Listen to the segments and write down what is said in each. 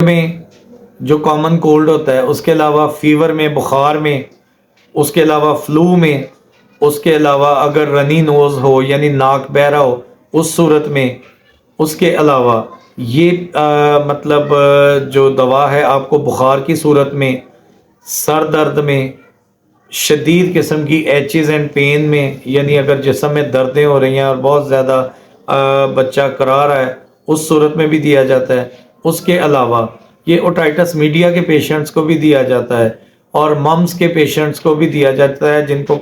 में जो common cold होता है, उसके अलावा फीवर में, बुखार में, उसके अलावा फ्लू में, उसके अलावा अगर रनी नोज़ हो यानी नाक बह रहा हो उस सूरत में, उसके अलावा ये जो दवा है आपको बुखार की सूरत में, सर दर्द में, शदीद किस्म की एचेज़ एंड पेन में, यानी अगर जिस्म में दर्दें हो रही हैं और बहुत ज़्यादा बच्चा करा रहा है उस सूरत में भी दिया जाता है। उसके अलावा ये ओटाइटिस मीडिया के पेशेंट्स को भी दिया जाता है और मम्स के पेशेंट्स को भी दिया जाता है जिनको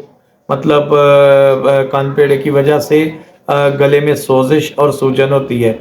कान पेड़े की वजह से गले में सोजिश और सूजन होती है।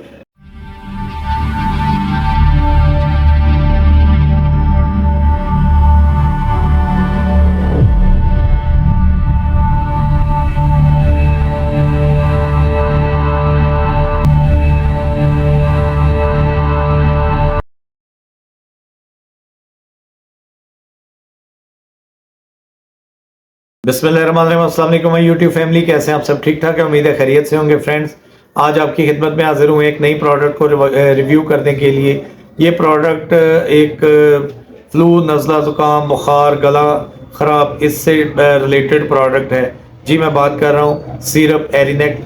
बिस्मिल्लाहिर्रहमानिर्रहीम, अस्सलाम वालेकुम माय यूट्यूब फैमिली। कैसे हैं आप सब? ठीक ठाक है, उम्मीद है खैरियत से होंगे। फ्रेंड्स, आज आपकी खिदमत में हाजिर हूँ एक नई प्रोडक्ट को रिव्यू करने के लिए। ये प्रोडक्ट एक फ्लू, नज़ला, ज़ुकाम, बुखार, गला ख़राब, इससे रिलेटेड प्रोडक्ट है। जी, मैं बात कर रहा हूँ सिरप एरिनेक,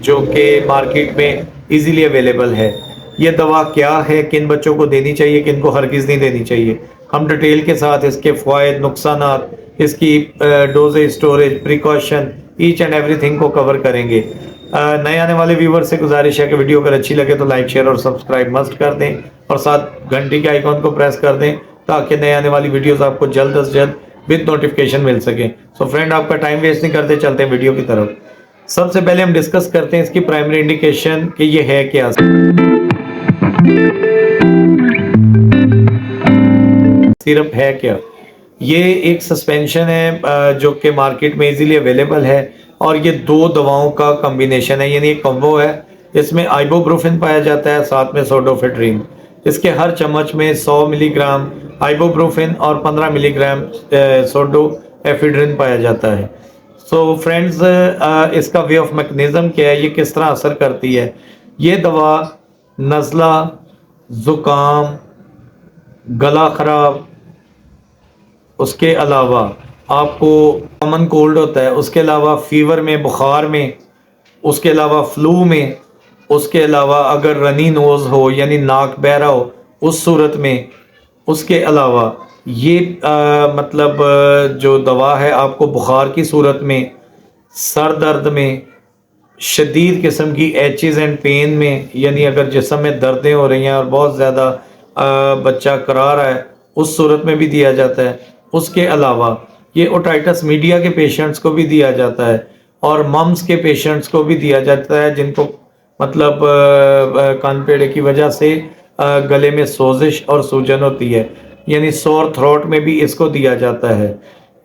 जो कि मार्केट में इजीली अवेलेबल है। ये दवा क्या है, किन बच्चों को देनी चाहिए, किन को हरगिज़ नहीं देनी चाहिए, हम डिटेल के साथ इसके फ़ायदे, नुकसानात, इसकी dosages, storage, precaution, each and everything को कवर करेंगे। नए आने वाले व्यूवर से गुजारिश है कि वीडियो अगर अच्छी लगे तो लाइक, शेयर और सब्सक्राइब मस्ट कर दें और साथ घंटी के आइकॉन को प्रेस कर दें ताकि नए आने वाली वीडियोस आपको जल्द से जल्द विद नोटिफिकेशन मिल सके। सो फ्रेंड, आपका टाइम वेस्ट नहीं करते, चलते हैं वीडियो की तरफ। सबसे पहले हम डिस्कस करते हैं इसकी प्राइमरी इंडिकेशन कि ये है क्या। सिरप है क्या? ये एक सस्पेंशन है जो कि मार्केट में इजीली अवेलेबल है और ये दो दवाओं का कॉम्बिनेशन है, यानी एक कॉम्बो है। इसमें आइबोप्रोफेन पाया जाता है, साथ में सोडोफेड्रिन। इसके हर चम्मच में 100 मिलीग्राम आइबोप्रोफेन और 15 मिलीग्राम सोडोएफेड्रिन पाया जाता है। सो फ्रेंड्स, इसका वे ऑफ मैकेनिज्म क्या है, ये किस तरह असर करती है? ये दवा नज़ला, ज़ुकाम, गला ख़राब, उसके अलावा आपको कॉमन कोल्ड होता है, उसके अलावा फीवर में, बुखार में, उसके अलावा फ्लू में, उसके अलावा अगर रनी नोज़ हो यानी नाक बह रहा हो उस सूरत में, उसके अलावा ये जो दवा है आपको बुखार की सूरत में, सर दर्द में, शदीद किस्म की एचेज़ एंड पेन में, यानी अगर जिस्म में दर्दें हो रही हैं और बहुत ज़्यादा बच्चा करा रहा है उस सूरत में भी दिया जाता है। उसके अलावा ये ओटाइटिस मीडिया के पेशेंट्स को भी दिया जाता है और मम्स के पेशेंट्स को भी दिया जाता है जिनको कान पेड़े की वजह से गले में सोजिश और सूजन होती है, यानी सोर थ्रोट में भी इसको दिया जाता है।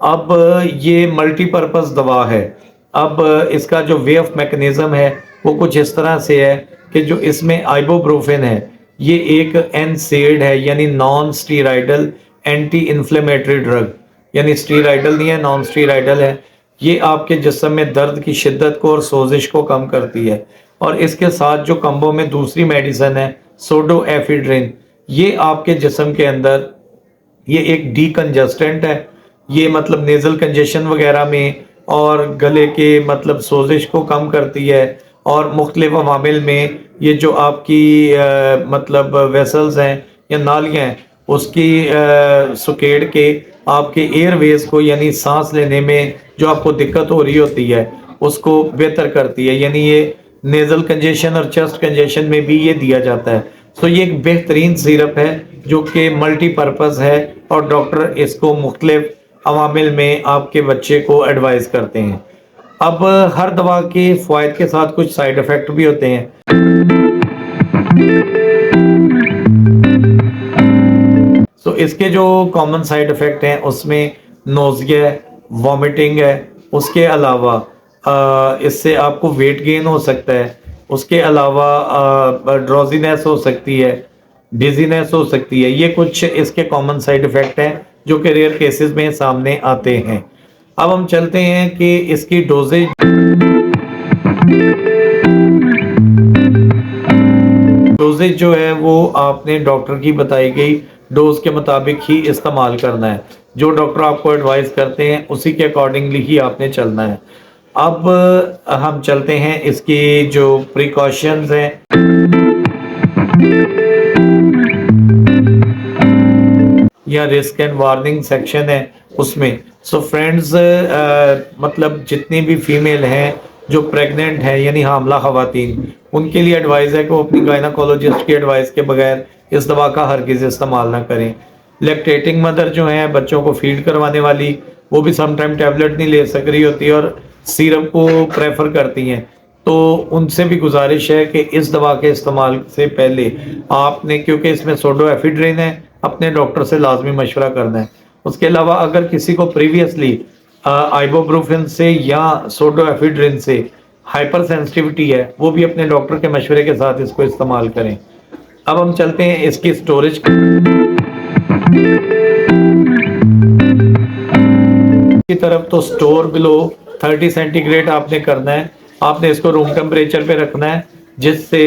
अब ये मल्टीपर्पज़ दवा है। अब इसका जो वे ऑफ मैकेनिज्म है वो कुछ इस तरह से है कि जो इसमें आइबोप्रोफेन है, ये एक एनसेड है, यानी non steroidal anti inflammatory drug, यानी स्टीराइडल नहीं है, नॉन स्टीराइडल है। ये आपके जिस्म में दर्द की शिद्दत को और सोजिश को कम करती है। और इसके साथ जो कम्बो में दूसरी मेडिसिन है सोडोएफेड्रिन, ये आपके जिस्म के अंदर ये एक डीकंजस्टेंट है। ये नेज़ल कंजेशन वगैरह में और गले के सोजिश को कम करती है और मुख्तलिफ अवामिल में ये जो आपकी वेसल्स हैं या नालियाँ हैं उसकी सुकेड़ के आपके एयरवेज को, यानी सांस लेने में जो आपको दिक्कत हो रही होती है उसको बेहतर करती है। यानी ये नेज़ल कंजेशन और चेस्ट कंजेशन में भी ये दिया जाता है। तो ये एक बेहतरीन सिरप है जो कि मल्टीपर्पज़ है और डॉक्टर इसको मुख्तलिफ अवामिल में आपके बच्चे को एडवाइस करते हैं। अब हर दवा के फ़ायदे के साथ कुछ साइड इफ़ेक्ट भी होते हैं। तो इसके जो कॉमन साइड इफ़ेक्ट हैं उसमें नोज़िया है, वॉमिटिंग है, उसके अलावा इससे आपको वेट गेन हो सकता है, उसके अलावा ड्रोजीनेस हो सकती है, डिजीनेस हो सकती है। ये कुछ इसके कॉमन साइड इफ़ेक्ट हैं जो कि रेयर केसेस में सामने आते हैं। अब हम चलते हैं कि इसकी डोजेज डोजेज जो है वो आपने डॉक्टर की बताई गई डोज के मुताबिक ही इस्तेमाल करना है। जो डॉक्टर आपको एडवाइस करते हैं उसी के अकॉर्डिंगली ही आपने चलना है। अब हम चलते हैं इसकी जो प्रिकॉशंस हैं या रिस्क एंड वार्निंग सेक्शन है उसमें। सो फ्रेंड्स, मतलब जितनी भी फीमेल हैं जो प्रेग्नेंट है यानी हामला खवातीन, उनके लिए एडवाइस है कि वो अपनी गायनाकोलॉजिस्ट की एडवाइस के बगैर इस दवा का हरगिज़ इस्तेमाल ना करें। लैक्टेटिंग मदर जो हैं बच्चों को फीड करवाने वाली, वो भी समटाइम टैबलेट नहीं ले सक रही होती और सिरप को प्रेफर करती हैं, तो उनसे भी गुजारिश है कि इस दवा के इस्तेमाल से पहले आपने, क्योंकि इसमें सोडोएफिड्रिन है, अपने डॉक्टर से लाजमी मशवरा करना है। उसके अलावा अगर किसी को प्रीवियसली आइबोप्रोफेन से या सोडोएफिड्रिन से हाइपर सेंसिटिविटी है, वो भी अपने डॉक्टर के मशवरे के साथ इसको इस्तेमाल करें। अब हम चलते हैं इसकी स्टोरेज की तरफ। तो स्टोर बिलो 30 सेंटीग्रेड आपने करना है। आपने इसको रूम टेम्परेचर पे रखना है जिससे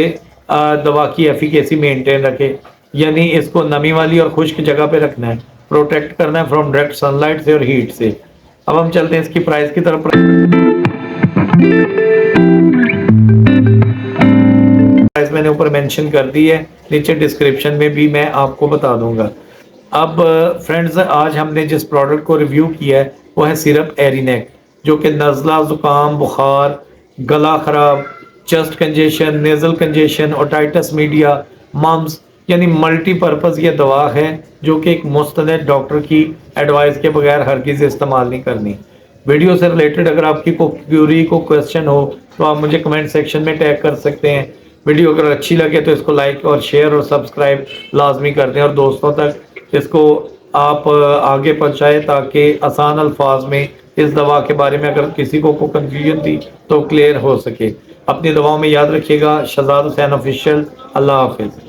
दवा की एफिकेसी मेंटेन रखे, यानी इसको नमी वाली और खुश्क जगह पे रखना है, प्रोटेक्ट करना है फ्रॉम डायरेक्ट सनलाइट से और हीट से। अब हम चलते हैं इसकी प्राइस की तरफ। प्राइस मैंने ऊपर मेंशन कर दी है, नीचे डिस्क्रिप्शन में भी मैं आपको बता दूंगा। अब फ्रेंड्स, आज हमने जिस प्रोडक्ट को रिव्यू किया है वो है सिरप एरिनेक, जो कि नज़ला, ज़ुकाम, बुखार, गला ख़राब, chest congestion, nasal congestion, otitis media, mumps यानी मल्टीपर्पज़ ये दवा है जो कि एक मुस्तनद डॉक्टर की एडवाइस के बगैर हरगिज़ इस्तेमाल नहीं करनी। वीडियो से रिलेटेड अगर आपकी को क्वेश्चन हो तो आप मुझे कमेंट सेक्शन में टैग कर सकते हैं। वीडियो अगर अच्छी लगे तो इसको लाइक और शेयर और सब्सक्राइब लाजमी कर दें और दोस्तों तक इसको आप आगे पहुँचाएँ ताकि आसान अल्फाज में इस दवा के बारे में अगर किसी को कन्फ्यूजन थी तो क्लियर हो सके। अपनी दवाओं में याद रखिएगा। शहजाद हुसैन ऑफिशियल। अल्लाह हाफिज़।